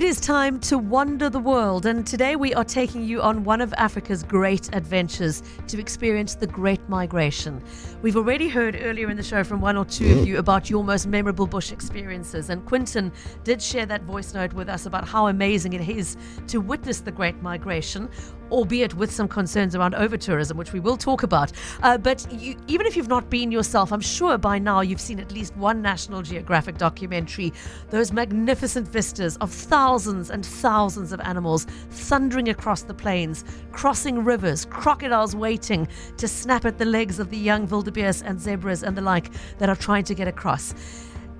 It is time to wander the world, and today we are taking you on one of Africa's great adventures to experience the Great Migration. We've already heard earlier in the show from one or two of you about your most memorable bush experiences, and Quinton did share that voice note with us about how amazing it is to witness the Great Migration, albeit with some concerns around over-tourism, which we will talk about. But even if you've not been yourself, I'm sure by now you've seen at least one National Geographic documentary, those magnificent vistas of thousands and thousands of animals thundering across the plains, crossing rivers, crocodiles waiting to snap at the legs of the young wildebeests and zebras and the like that are trying to get across.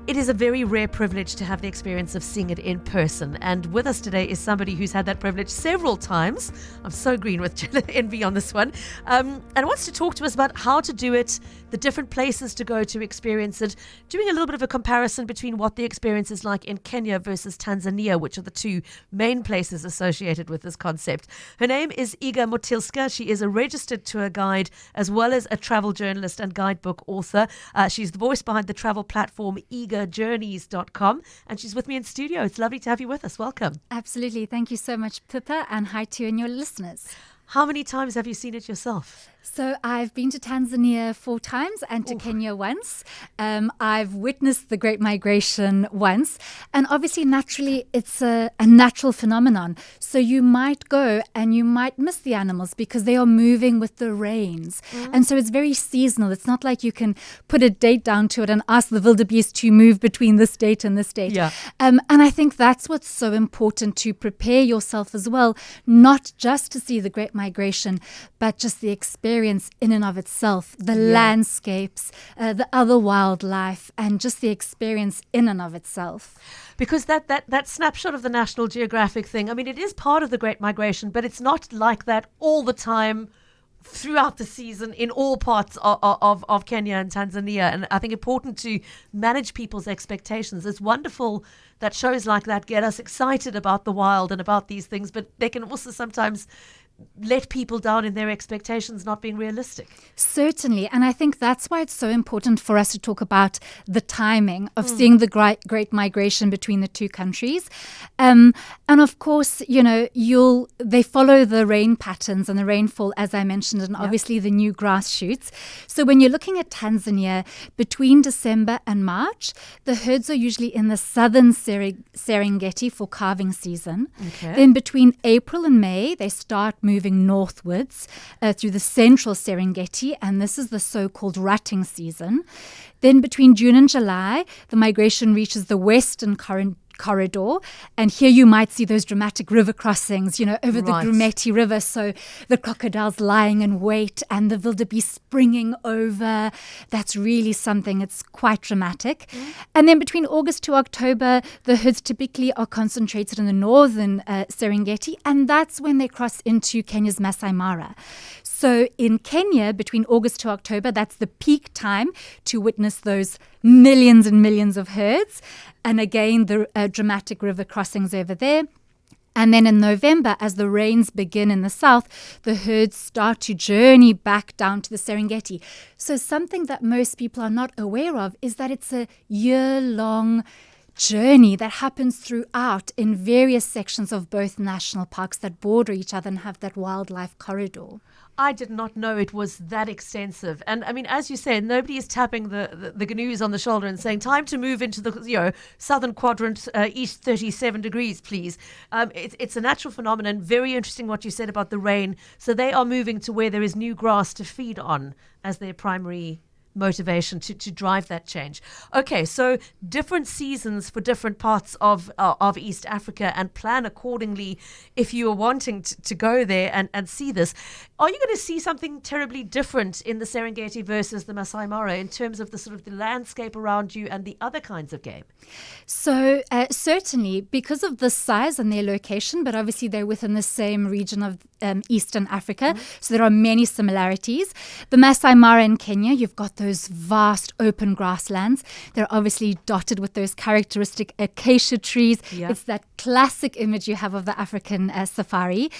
It is a very rare privilege to have the experience of seeing it in person. And with us today is somebody who's had that privilege several times. I'm so green with envy on this one. And wants to talk to us about how to do it, the different places to go to experience it, doing a little bit of a comparison between what the experience is like in Kenya versus Tanzania, which are the two main places associated with this concept. Her name is Iga Motylska. She is a registered tour guide as well as a travel journalist and guidebook author. She's the voice behind the travel platform IgaJourneys.com, and she's with me in studio. It's lovely to have you with us. Welcome. Absolutely. Thank you so much, Pippa, and hi to you and your listeners. How many times have you seen it yourself? So I've been to Tanzania 4 times and to Kenya once. I've witnessed the Great Migration once. And obviously, naturally, it's a natural phenomenon. So you might go and you might miss the animals because they are moving with the rains. And so it's very seasonal. It's not like you can put a date down to it and ask the wildebeest to move between this date and this date. Yeah. And I think that's what's so important, to prepare yourself as well, not just to see the Great Migration, but just the experience in and of itself, the landscapes, the other wildlife, and just the experience in and of itself. Because that snapshot of the National Geographic thing, I mean, it is part of the Great Migration, but it's not like that all the time throughout the season in all parts of Kenya and Tanzania. And I think important to manage people's expectations. It's wonderful that shows like that get us excited about the wild and about these things, but they can also sometimes let people down in their expectations not being realistic. Certainly. And I think that's why it's so important for us to talk about the timing of seeing the great migration between the two countries. And of course, you know, they follow the rain patterns and the rainfall, as I mentioned, and obviously the new grass shoots. So when you're looking at Tanzania, between December and March, the herds are usually in the southern Serengeti for calving season. Okay. Then between April and May, they start moving northwards through the central Serengeti, and this is the so-called rutting season. Then between June and July, the migration reaches the western corridor, and here you might see those dramatic river crossings, you know, over the Grumeti River, so the crocodiles lying in wait and the wildebeest springing over. That's really something. It's quite dramatic. And then between August to October, the herds typically are concentrated in the northern Serengeti, and that's when they cross into Kenya's Masai Mara. So in Kenya, between August to October, that's the peak time to witness those millions and millions of herds. And again, the dramatic river crossings over there. And then in November, as the rains begin in the south, the herds start to journey back down to the Serengeti. So something that most people are not aware of is that it's a year-long journey that happens throughout in various sections of both national parks that border each other and have that wildlife corridor. I did not know it was that extensive. And I mean, as you said, nobody is tapping the gnu's on the shoulder and saying, time to move into the southern quadrant, east 37 degrees, please. It's a natural phenomenon. Very interesting what you said about the rain. So they are moving to where there is new grass to feed on as their primary motivation to drive that change. Okay, so different seasons for different parts of East Africa, and plan accordingly if you are wanting to go there and see this. Are you going to see something terribly different in the Serengeti versus the Masai Mara in terms of the sort of the landscape around you and the other kinds of game? So certainly, because of the size and their location, but obviously they're within the same region of Eastern Africa, so there are many similarities. The Masai Mara in Kenya, you've got those vast open grasslands. They're obviously dotted with those characteristic acacia trees. Yeah. It's that classic image you have of the African safari.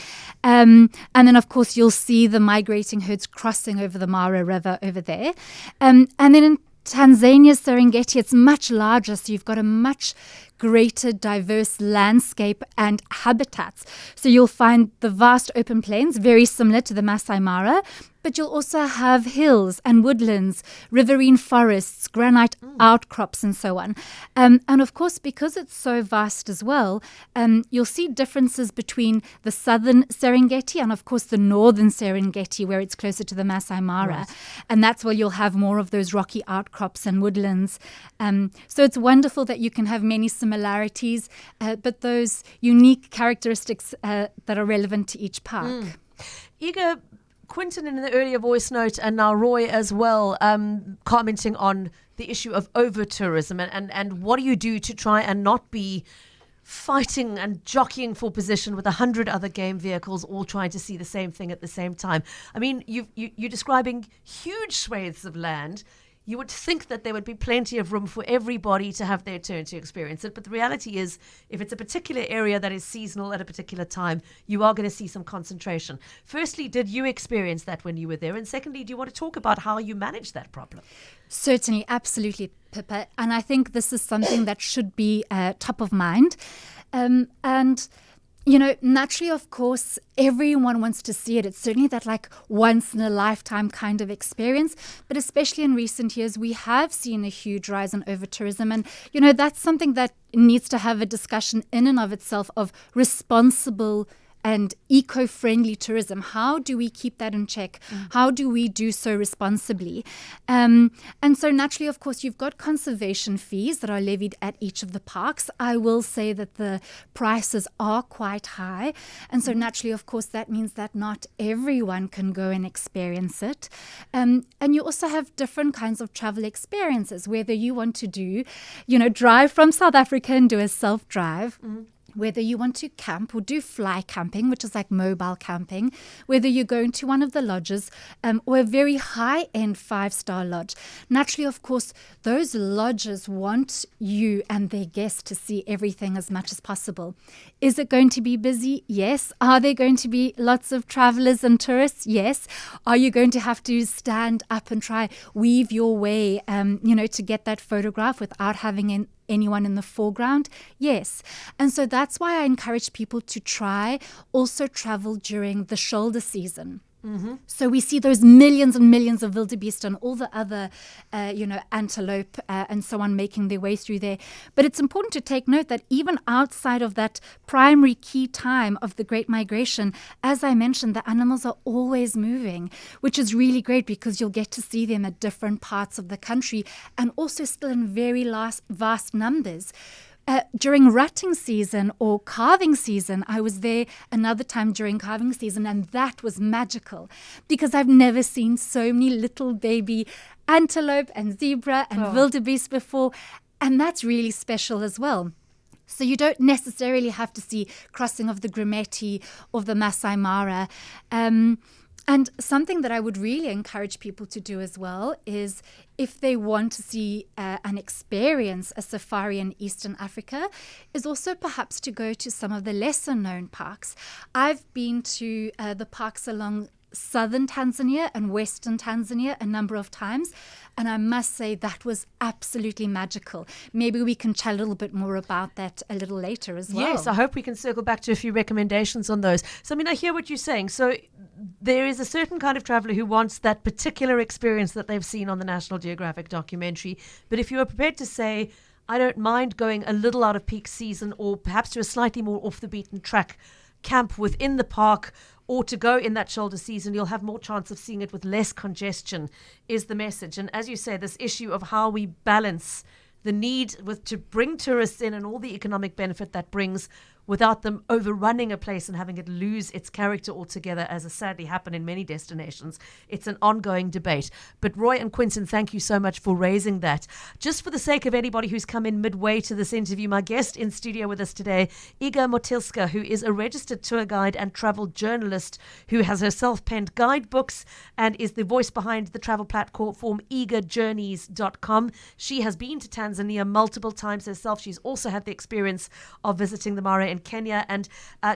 And then, of course, you'll see the migrating herds crossing over the Mara River over there. And then in Tanzania's Serengeti, it's much larger, so you've got a much greater diverse landscape and habitats. So you'll find the vast open plains, very similar to the Masai Mara, but you'll also have hills and woodlands, riverine forests, granite outcrops, and so on. And of course, because it's so vast as well, you'll see differences between the southern Serengeti and, of course, the northern Serengeti, where it's closer to the Masai Mara. Right. And that's where you'll have more of those rocky outcrops and woodlands. So it's wonderful that you can have many similarities, but those unique characteristics that are relevant to each park. Iga, Quinton in the earlier voice note, and now Roy as well, commenting on the issue of over-tourism and what do you do to try and not be fighting and jockeying for position with 100 other game vehicles all trying to see the same thing at the same time. I mean, you're describing huge swathes of land. You would think that there would be plenty of room for everybody to have their turn to experience it. But the reality is, if it's a particular area that is seasonal at a particular time, you are going to see some concentration. Firstly, did you experience that when you were there? And secondly, do you want to talk about how you manage that problem? Certainly, absolutely, Pippa. And I think this is something that should be top of mind. And you know, naturally, of course, everyone wants to see it. It's certainly that like once in a lifetime kind of experience. But especially in recent years, we have seen a huge rise in over-tourism. And, you know, that's something that needs to have a discussion in and of itself of responsible and eco-friendly tourism. How do we keep that in check? How do we do so responsibly? And so naturally, of course, you've got conservation fees that are levied at each of the parks. I will say that the prices are quite high. And so naturally, of course, that means that not everyone can go and experience it. And you also have different kinds of travel experiences, whether you want to do, you know, drive from South Africa and do a self-drive. Whether you want to camp or do fly camping, which is like mobile camping, whether you're going to one of the lodges or a very high-end 5-star lodge. Naturally, of course, those lodges want you and their guests to see everything as much as possible. Is it going to be busy? Yes. Are there going to be lots of travelers and tourists? Yes. Are you going to have to stand up and try weave your way, to get that photograph without having anyone in the foreground? Yes. And so that's why I encourage people to try also travel during the shoulder season. So we see those millions and millions of wildebeest and all the other, antelope and so on making their way through there. But it's important to take note that even outside of that primary key time of the Great Migration, as I mentioned, the animals are always moving, which is really great because you'll get to see them at different parts of the country and also still in very vast numbers. During rutting season or calving season, I was there another time during calving season, and that was magical because I've never seen so many little baby antelope and zebra and wildebeest before, and that's really special as well. So you don't necessarily have to see crossing of the Grumeti or the Masai Mara. And something that I would really encourage people to do as well is if they want to see and experience a safari in Eastern Africa, is also perhaps to go to some of the lesser known parks. I've been to the parks along southern Tanzania and western Tanzania a number of times, and I must say that was absolutely magical. Maybe we can chat a little bit more about that a little later as well. Yes, I hope we can circle back to a few recommendations on those. So, I mean, I hear what you're saying. So there is a certain kind of traveler who wants that particular experience that they've seen on the National Geographic documentary. But if you are prepared to say, I don't mind going a little out of peak season or perhaps to a slightly more off the beaten track camp within the park, or to go in that shoulder season, you'll have more chance of seeing it with less congestion, is the message. And as you say, this issue of how we balance the need to bring tourists in and all the economic benefit that brings without them overrunning a place and having it lose its character altogether, as has sadly happened in many destinations. It's an ongoing debate. But Roy and Quinton, thank you so much for raising that. Just for the sake of anybody who's come in midway to this interview, my guest in studio with us today, Iga Motylska, who is a registered tour guide and travel journalist who has herself penned guidebooks and is the voice behind the travel platform igajourneys.com. She has been to Tanzania multiple times herself. She's also had the experience of visiting the Mara in Kenya and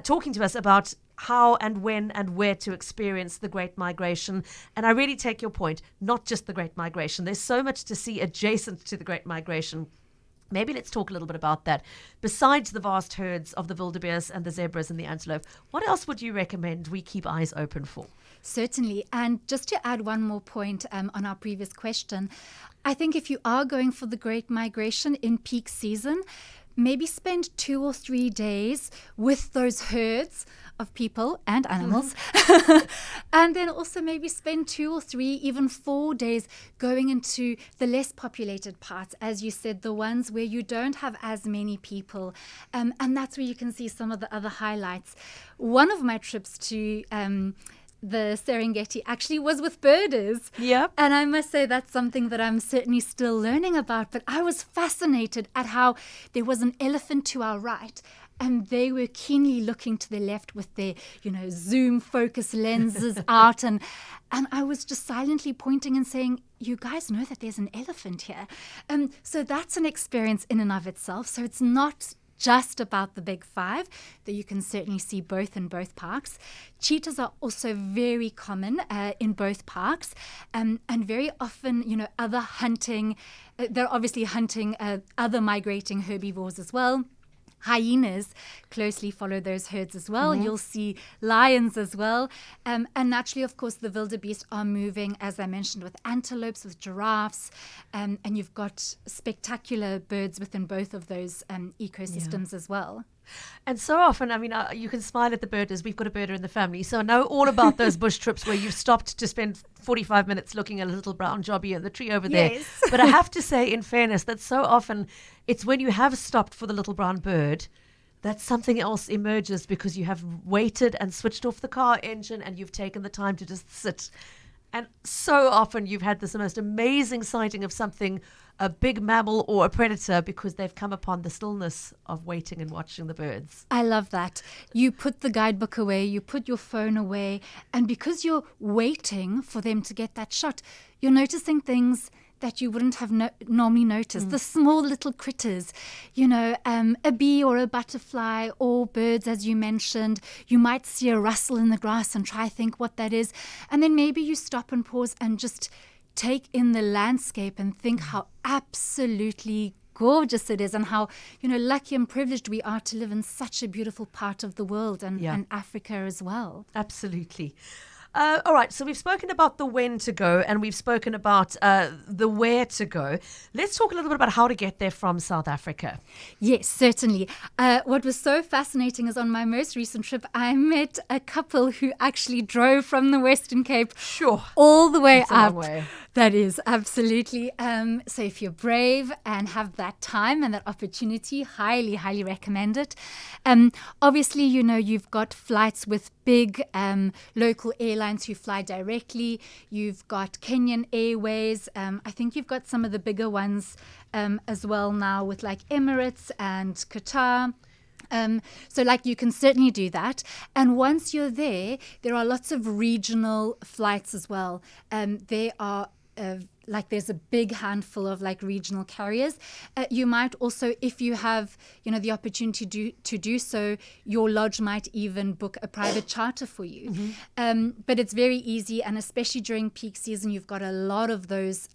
talking to us about how and when and where to experience the Great Migration. And I really take your point, not just the Great Migration. There's so much to see adjacent to the Great Migration. Maybe let's talk a little bit about that. Besides the vast herds of the wildebeests and the zebras and the antelope, what else would you recommend we keep eyes open for? Certainly. And just to add one more point on our previous question, I think if you are going for the Great Migration in peak season, maybe spend 2 or 3 days with those herds of people and animals. And then also maybe spend 2 or 3, even 4 days going into the less populated parts, as you said, the ones where you don't have as many people. And that's where you can see some of the other highlights. One of my trips to the Serengeti actually was with birders. Yep. And I must say that's something that I'm certainly still learning about. But I was fascinated at how there was an elephant to our right, and they were keenly looking to the left with their, zoom focus lenses out. And I was just silently pointing and saying, you guys know that there's an elephant here. So that's an experience in and of itself. So it's not just about the big five, that you can certainly see both in both parks. Cheetahs are also very common in both parks, and very often, other hunting, they're obviously hunting other migrating herbivores as well. Hyenas closely follow those herds as well. You'll see lions as well. And naturally, of course, the wildebeest are moving, as I mentioned, with antelopes, with giraffes. And you've got spectacular birds within both of those ecosystems as well. And so often, you can smile at the birders. We've got a birder in the family, so I know all about those bush trips where you've stopped to spend 45 minutes looking at a little brown jobby in the tree over there. Yes. But I have to say, in fairness, that so often it's when you have stopped for the little brown bird that something else emerges, because you have waited and switched off the car engine and you've taken the time to just sit. And so often you've had this most amazing sighting of something, a big mammal or a predator, because they've come upon the stillness of waiting and watching the birds. I love that. You put the guidebook away, you put your phone away, and because you're waiting for them to get that shot, you're noticing things that you wouldn't have normally noticed. The small little critters, a bee or a butterfly or birds, as you mentioned. You might see a rustle in the grass and try to think what that is. And then maybe you stop and pause and just take in the landscape and think how absolutely gorgeous it is, and how lucky and privileged we are to live in such a beautiful part of the world, and Africa as well. Absolutely. All right, so we've spoken about the when to go, and we've spoken about the where to go. Let's talk a little bit about how to get there from South Africa. Yes, certainly. What was so fascinating is on my most recent trip, I met a couple who actually drove from the Western Cape all the way That's up. A long way. That is, absolutely. So if you're brave and have that time and that opportunity, highly, highly recommend it. Obviously, you've got flights with big local airlines who fly directly. You've got Kenyan Airways. I think you've got some of the bigger ones as well now, with like Emirates and Qatar. So you can certainly do that. And once you're there are lots of regional flights as well. There are there's a big handful of regional carriers. You might also, if you have the opportunity to do so, your lodge might even book a private charter for you. But it's very easy, and especially during peak season, you've got a lot of those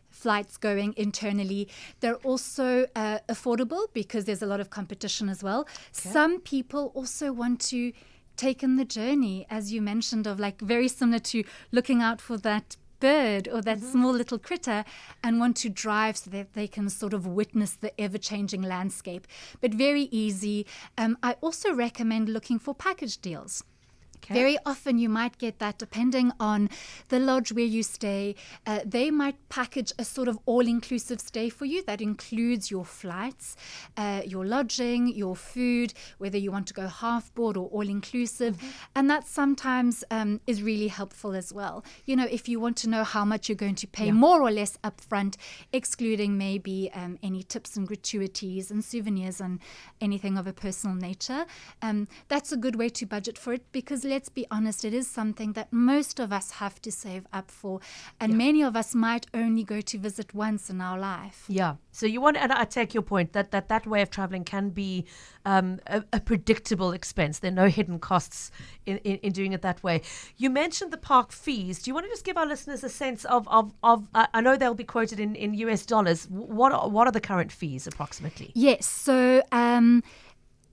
flights going internally. They're also affordable because there's a lot of competition as well. Okay. Some people also want to take in the journey, as you mentioned, of very similar to looking out for that bird or that small little critter, and want to drive so that they can sort of witness the ever-changing landscape. But very easy. I also recommend looking for package deals. Okay. Very often you might get that, depending on the lodge where you stay. They might package a sort of all-inclusive stay for you that includes your flights, your lodging, your food, whether you want to go half-board or all-inclusive. And that sometimes is really helpful as well. If you want to know how much you're going to pay more or less upfront, excluding maybe any tips and gratuities and souvenirs and anything of a personal nature, that's a good way to budget for it, because let's be honest, it is something that most of us have to save up for. And many of us might only go to visit once in our life. Yeah. So you want, and I take your point that way of traveling can be a predictable expense. There are no hidden costs in doing it that way. You mentioned the park fees. Do you want to just give our listeners a sense of I know they'll be quoted in US dollars. What are the current fees approximately? Yes. So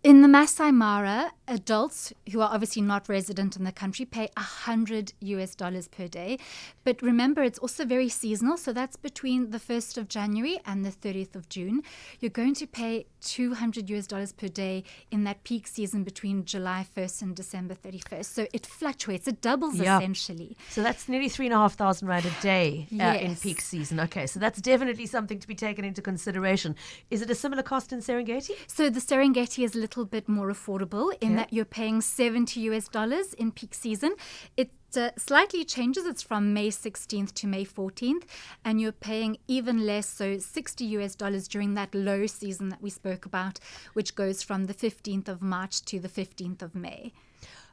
in the Masai Mara, adults who are obviously not resident in the country pay $100 per day. But remember, it's also very seasonal. So that's between the 1st of January and the 30th of June. You're going to pay $200 per day in that peak season between July 1st and December 31st. So it fluctuates. It doubles essentially. So that's nearly 3,500 Rand a day Yes. in peak season. Okay, so that's definitely something to be taken into consideration. Is it a similar cost in Serengeti? So the Serengeti is a little bit more affordable in that you're paying $70 in peak season. It slightly changes. It's from May 16th to May 14th, and you're paying even less, so $60 during that low season that we spoke about, which goes from the 15th of March to the 15th of May.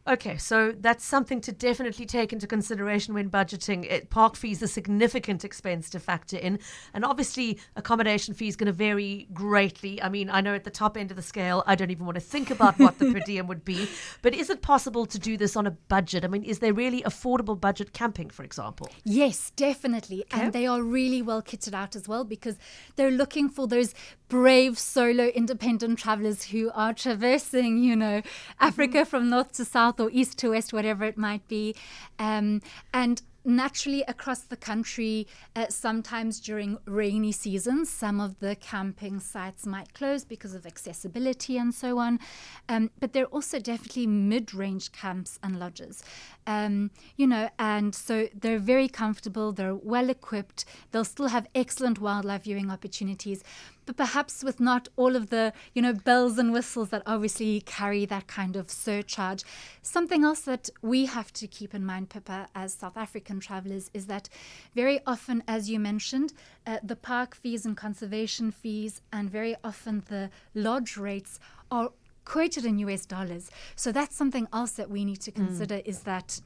Okay, so that's something to definitely take into consideration when budgeting. Park fees are a significant expense to factor in. And obviously, accommodation fee is going to vary greatly. I mean, I know at the top end of the scale, I don't even want to think about what the per diem would be. But is it possible to do this on a budget? I mean, is there really affordable budget camping, for example? Yes, definitely. Okay. And they are really well kitted out as well, because they're looking for those brave solo independent travelers who are traversing, Africa from north to south or east to west, whatever it might be. And naturally across the country, sometimes during rainy seasons, some of the camping sites might close because of accessibility and so on. But there are also definitely mid-range camps and lodges, and so they're very comfortable, they're well equipped, they'll still have excellent wildlife viewing opportunities, but perhaps with not all of the, bells and whistles that obviously carry that kind of surcharge. Something else that we have to keep in mind, Pippa, as South African travelers, is that very often, as you mentioned, the park fees and conservation fees, and very often the lodge rates are quoted in US dollars. So that's something else that we need to consider, is that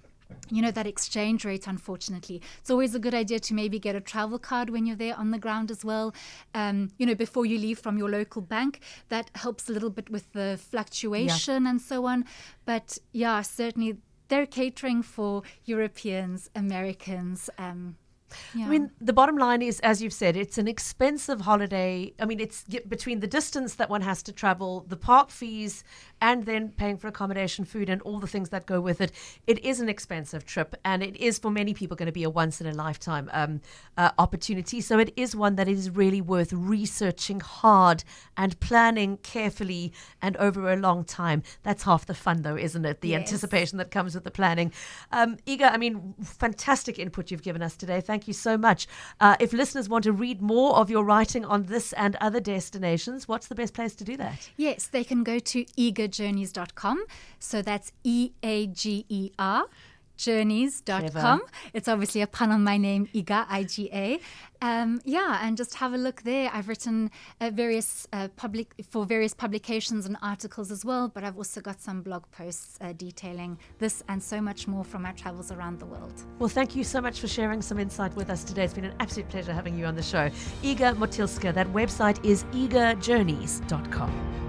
that exchange rate, unfortunately. It's always a good idea to maybe get a travel card when you're there on the ground as well, before you leave from your local bank. That helps a little bit with the fluctuation and so on. But certainly they're catering for Europeans, Americans. I mean, the bottom line is, as you've said, it's an expensive holiday. I mean, it's between the distance that one has to travel, the park fees, and then paying for accommodation, food, and all the things that go with it. It is an expensive trip, and it is for many people going to be a once-in-a-lifetime opportunity. So it is one that is really worth researching hard and planning carefully and over a long time. That's half the fun, though, isn't it? The anticipation that comes with the planning. Iga, I mean, fantastic input you've given us today. Thank you so much. If listeners want to read more of your writing on this and other destinations, what's the best place to do that? Yes, they can go to igajourneys.com. So that's EAGER. journeys.com. Clever. It's obviously a pun on my name, Iga, I-G-A. And just have a look there. I've written various publications and articles as well, but I've also got some blog posts detailing this and so much more from our travels around the world. Well, thank you so much for sharing some insight with us today. It's been an absolute pleasure having you on the show. Iga Motylska, that website is igajourneys.com.